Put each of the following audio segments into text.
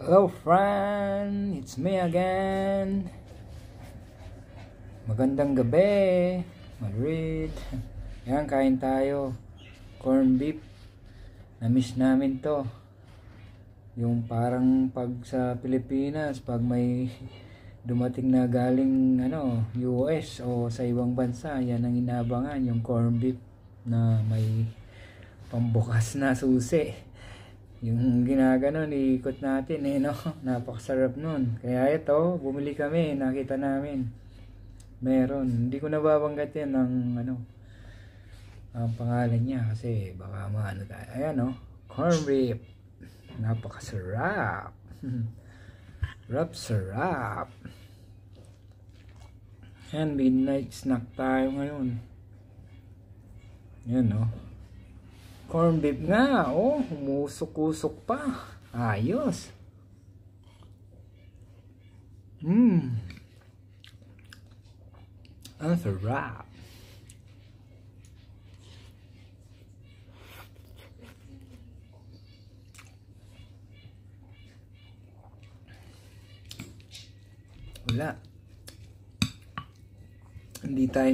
Hello friend, it's me again. Magandang gabi, Madrid. Yan, kain tayo. Corn beef. Na-miss namin to. Yung parang pag sa Pilipinas, pag may dumating na galing US o sa ibang bansa, yan ang inaabangan, yung corn beef na may pambukas na susi. Yung ginaganon, iikot natin no? Napakasarap nun. Kaya ito, bumili kami, nakita namin. Meron. Hindi ko nababanggat yan ang ang pangalan niya kasi baka tayo. Ayan corn beef. Napakasarap. Sarap. And midnight snack tayo ngayon. Yan corn beef nga, humusok-usok pa. Ayos. Ang sarap. Wala. Hindi tayo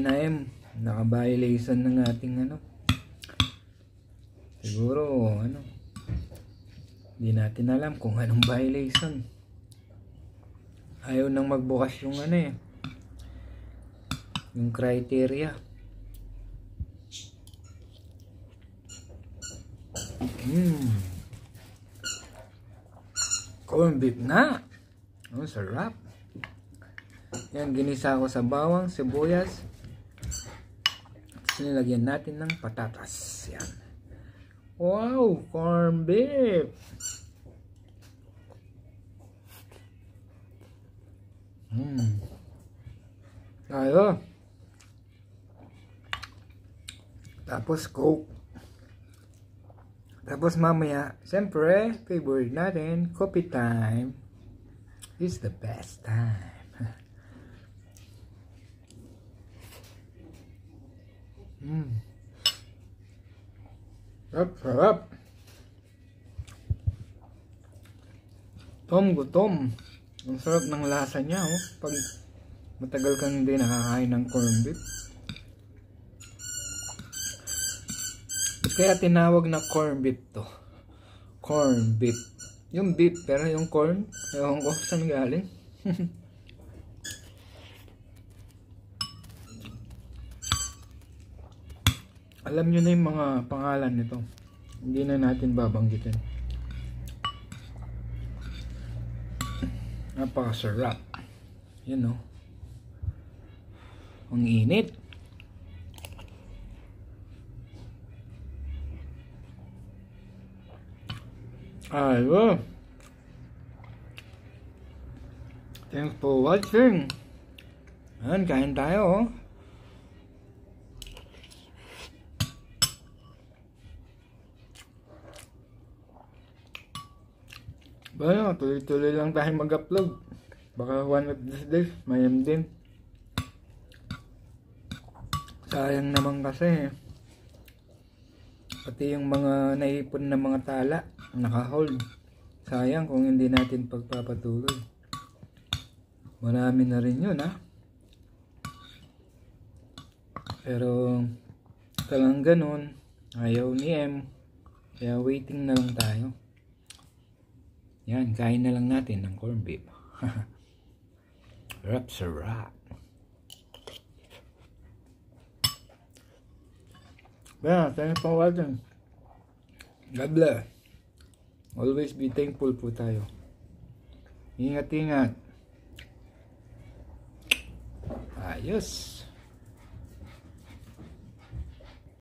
naka-violation ng ating siguro hindi natin alam kung anong violation. Ayaw nang magbukas yung yung criteria. Corn beef nga. Ang sarap. Yan, ginisa ko sa bawang, sibuyas. Tapos nilagyan natin ng patatas. Yan. Wow, corn beef. Ayo. Tapos coke. Tapos mamaya, siyempre, favorite natin, coffee time is the best time. Sarap. Gutom. Ang sarap ng lasa niya pag matagal kang hindi nakakain ng corn beef. Kaya tinawag na corn beef to. Corn beef. Yung beef pero yung corn, ewan ko saan galing. Alam nyo na yung mga pangalan nito. Hindi na natin babanggitin. Napakasarap. Yan ang init. Ayun. Thanks for watching. Ayan, kain tayo Bueno, tuloy-tuloy lang tayo mag-upload. Baka one of these days, mayroon din. Sayang naman kasi. Pati yung mga naipon na mga tala, naka-hold. Sayang kung hindi natin pagpapatuloy. Marami na rin yun Pero, talang ganun, ayaw ni M. Kaya waiting na lang tayo. Yan, kain na lang natin ng corn beef. Sarap. Well, thanks for watching. God bless. Always be thankful po tayo. Ingat. Ayos.